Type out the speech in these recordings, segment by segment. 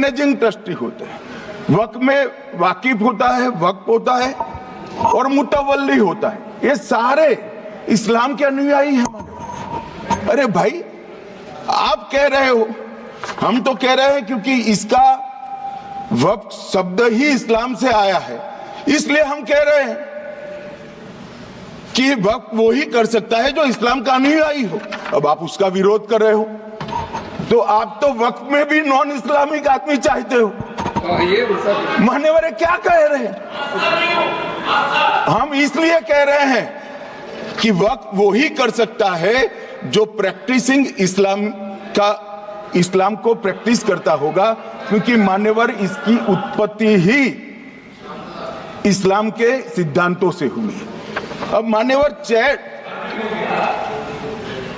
Managing trustee होते हैं, वक्फ में वाकिफ होता है, वक्फ होता है और मुतवल्ली होता है। ये सारे इस्लाम के अनुयायी हैं। अरे भाई, आप कह रहे हो, हम तो कह रहे हैं क्योंकि इसका वक्फ शब्द ही इस्लाम से आया है, इसलिए हम कह रहे हैं कि वक्फ वो ही कर सकता है जो इस्लाम का अनुयायी हो। अब आप उसका विरोध कर रहे हो, तो आप तो वक्फ में भी नॉन इस्लामिक आदमी चाहते हो। मान्यवर क्या कह रहे हैं? हम इसलिए कह रहे हैं कि वक्फ वो ही कर सकता है जो प्रैक्टिसिंग इस्लाम को प्रैक्टिस करता होगा, क्योंकि मान्यवर इसकी उत्पत्ति ही इस्लाम के सिद्धांतों से हुई है। अब मान्यवर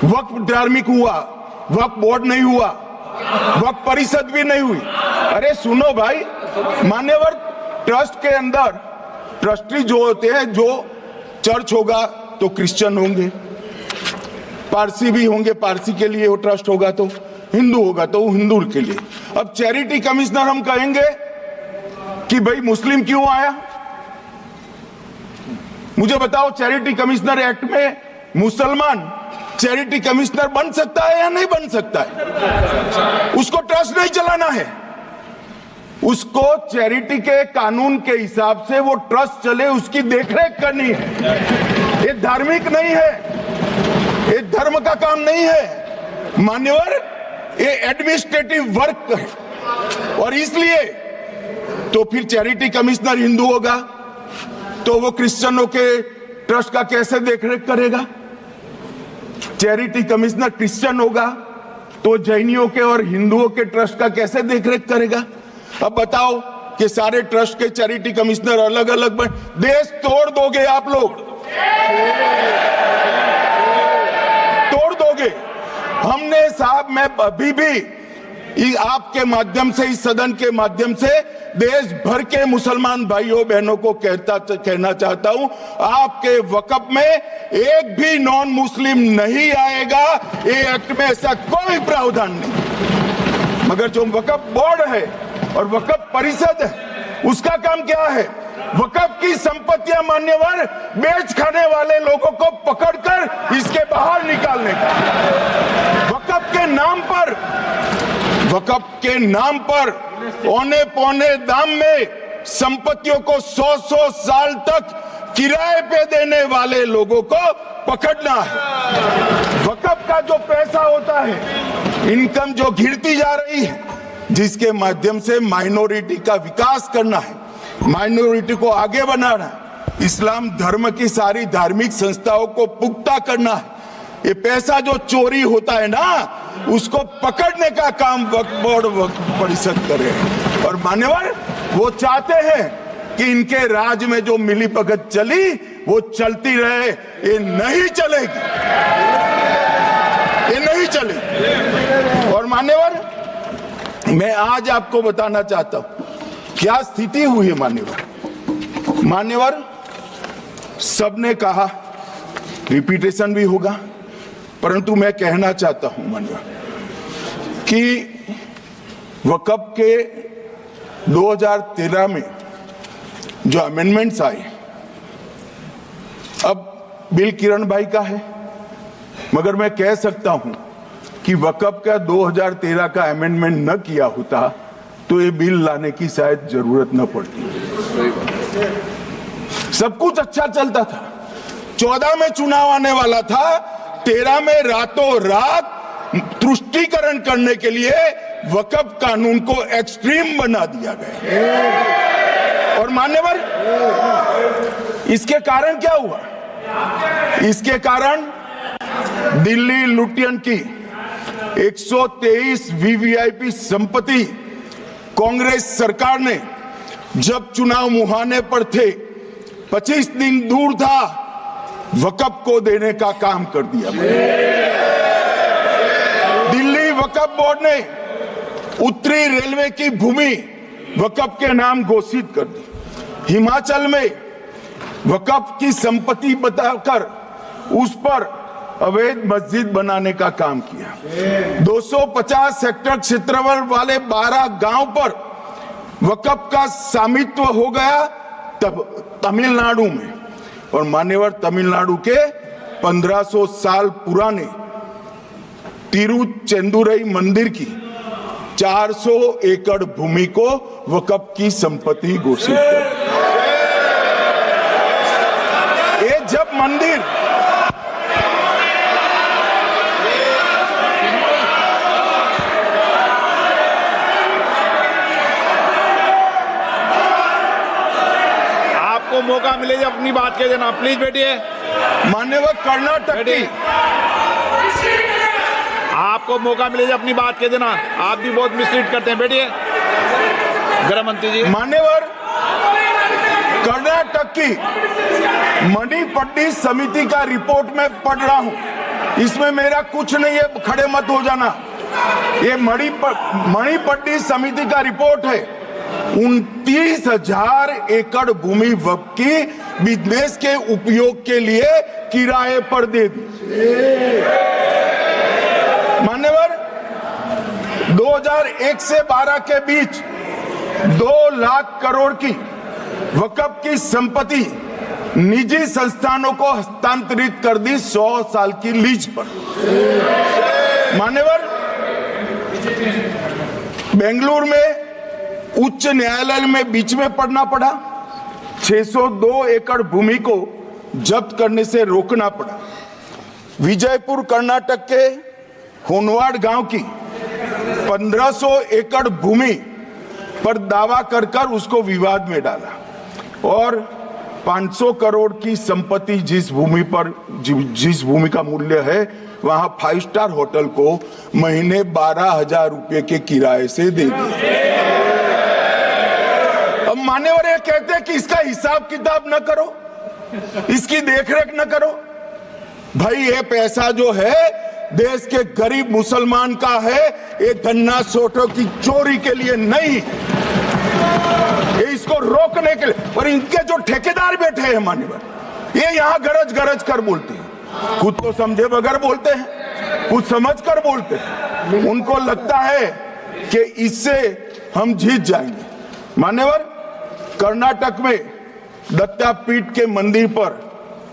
वक्फ धार्मिक हुआ, वक्फ बोर्ड नहीं हुआ, वक्फ परिषद भी नहीं हुई। अरे सुनो भाई, मान्यवर ट्रस्ट के अंदर ट्रस्टी जो होते हैं, जो चर्च होगा तो क्रिश्चियन होंगे, पारसी भी होंगे, पारसी के लिए वो ट्रस्ट होगा, तो हिंदू होगा तो हिंदू के लिए। अब चैरिटी कमिश्नर हम कहेंगे कि भाई मुस्लिम क्यों आया? मुझे बताओ, चैरिटी कमिश्नर एक्ट में मुसलमान चैरिटी कमिश्नर बन सकता है या नहीं बन सकता है? उसको ट्रस्ट नहीं चलाना है, उसको चैरिटी के कानून के हिसाब से वो ट्रस्ट चले, उसकी देखरेख करनी है। ये धार्मिक नहीं है, ये धर्म का काम नहीं है मान्यवर, ये एडमिनिस्ट्रेटिव वर्क है। और इसलिए तो फिर चैरिटी कमिश्नर हिंदू होगा तो वो क्रिश्चियनों के ट्रस्ट का कैसे देखरेख करेगा? चैरिटी कमिश्नर क्रिश्चियन होगा तो जैनियों के और हिंदुओं के ट्रस्ट का कैसे देखरेख करेगा? अब बताओ कि सारे ट्रस्ट के चैरिटी कमिश्नर अलग अलग देश तोड़ दोगे आप लोग, तोड़ दोगे। हमने साहब, मैं अभी भी आपके माध्यम से, इस सदन के माध्यम से देश भर के मुसलमान भाइयों बहनों को कहना चाहता हूं, आपके वक्फ में एक भी नॉन मुस्लिम नहीं आएगा। ये एक्ट में ऐसा कोई प्रावधान नहीं। मगर जो वक्फ बोर्ड है और वक्फ परिषद है, उसका काम क्या है? वक्फ की संपत्तियां मान्यवर बेच खाने वाले लोगों को पकड़कर इसके बाहर निकालने का। वक्फ के नाम पर औने पौने दाम में संपत्तियों को 100 साल तक किराए पे देने वाले लोगों को पकड़ना है। वक्फ का जो पैसा होता है, इनकम जो गिरती जा रही है, जिसके माध्यम से माइनॉरिटी का विकास करना है, माइनॉरिटी को आगे बढ़ाना है, इस्लाम धर्म की सारी धार्मिक संस्थाओं को पुख्ता करना है। ये पैसा जो चोरी होता है ना, उसको पकड़ने का काम वक्फ बोर्ड, वक्फ परिषद करे। और मान्यवर वो चाहते हैं कि इनके राज में जो मिलीभगत चली वो चलती रहे। ये नहीं चलेगी, ये नहीं चलेगी। और मान्यवर, मैं आज आपको बताना चाहता हूं क्या स्थिति हुई है। मान्यवर सबने कहा, रिपीटेशन भी होगा, परंतु मैं कहना चाहता हूं मान्यवर कि वक्फ के 2013 में जो अमेंडमेंट्स आए, अब बिल किरण भाई का है, मगर मैं कह सकता हूं कि वक्फ का 2013 का अमेंडमेंट न किया होता तो ये बिल लाने की शायद जरूरत न पड़ती। सब कुछ अच्छा चलता था, 14 में चुनाव आने वाला था, 13 में रातों रात तुष्टीकरण करने के लिए वक्फ कानून को एक्सट्रीम बना दिया गया। और मान्यवर, इसके कारण क्या हुआ? इसके कारण दिल्ली लुटियन की 123 वीवीआईपी संपत्ति कांग्रेस सरकार ने जब चुनाव मुहाने पर थे, 25 दिन दूर था, वक्फ को देने का काम कर दिया। दिल्ली वक्फ बोर्ड ने उत्तरी रेलवे की भूमि वक्फ के नाम घोषित कर दी। हिमाचल में वक्फ की संपत्ति बताकर उस पर अवैध मस्जिद बनाने का काम किया। 250 हेक्टेयर क्षेत्रफल वाले 12 गांव पर वक्फ का स्वामित्व हो गया तब तमिलनाडु में, और मान्यवर तमिलनाडु के 1500 साल पुराने तिरुचेंदुरई मंदिर की 400 एकड़ भूमि को वक्फ की संपत्ति घोषित कर। ये जब मंदिर आपको मौका मिले जब अपनी बात कह देना, प्लीज बैठिए। मान्यवर कर्नाटक की, आपको मौका मिले जब अपनी बात कह देना, आप भी बहुत मिसलीड करते हैं। बैठिए गृह मंत्री जी। मान्यवर कर्नाटक की मणिपट्टी समिति का रिपोर्ट में पढ़ रहा हूं, इसमें मेरा कुछ नहीं है, खड़े मत हो जाना। ये मणिपट्टी समिति का रिपोर्ट है। 29,000 एकड़ भूमि वक्फ की बिजनेस के उपयोग के लिए किराए पर दे दी। मान्यवर 2001 से 12 के बीच 2 लाख करोड़ की वक्फ की संपत्ति निजी संस्थानों को हस्तांतरित कर दी 100 साल की लीज पर। मान्यवर बेंगलुरु में उच्च न्यायालय में बीच में पढ़ना पड़ा, 602 एकड़ भूमि को जब्त करने से रोकना पड़ा। विजयपुर कर्नाटक के होनवाड़ गांव की 1500 एकड़ भूमि पर दावा कर उसको विवाद में डाला, और 500 करोड़ की संपत्ति जिस भूमि का मूल्य है वहां 5 स्टार होटल को महीने 12,000 रुपए के किराए से दे दिया। अब मान्यवर ये कहते हैं कि इसका हिसाब किताब न करो, इसकी देखरेख न करो। भाई ये पैसा जो है देश के गरीब मुसलमान का है, ये गन्ना सोटों की चोरी के लिए नहीं, ये इसको रोकने के लिए। और इनके जो ठेकेदार बैठे हैं मान्यवर, ये यहाँ गरज गरज कर बोलते हैं, खुद तो समझे बगैर बोलते हैं, कुछ समझ कर बोलते हैं। उनको लगता है कि इससे हम जीत जाएंगे। मान्यवर कर्नाटक में दत्तापीठ के मंदिर पर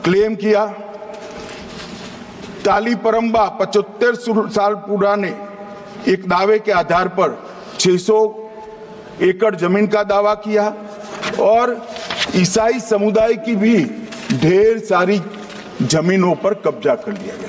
क्लेम किया, तालीपरंबा 75 साल पुराने एक दावे के आधार पर 600 एकड़ जमीन का दावा किया, और ईसाई समुदाय की भी ढेर सारी जमीनों पर कब्जा कर लिया गया।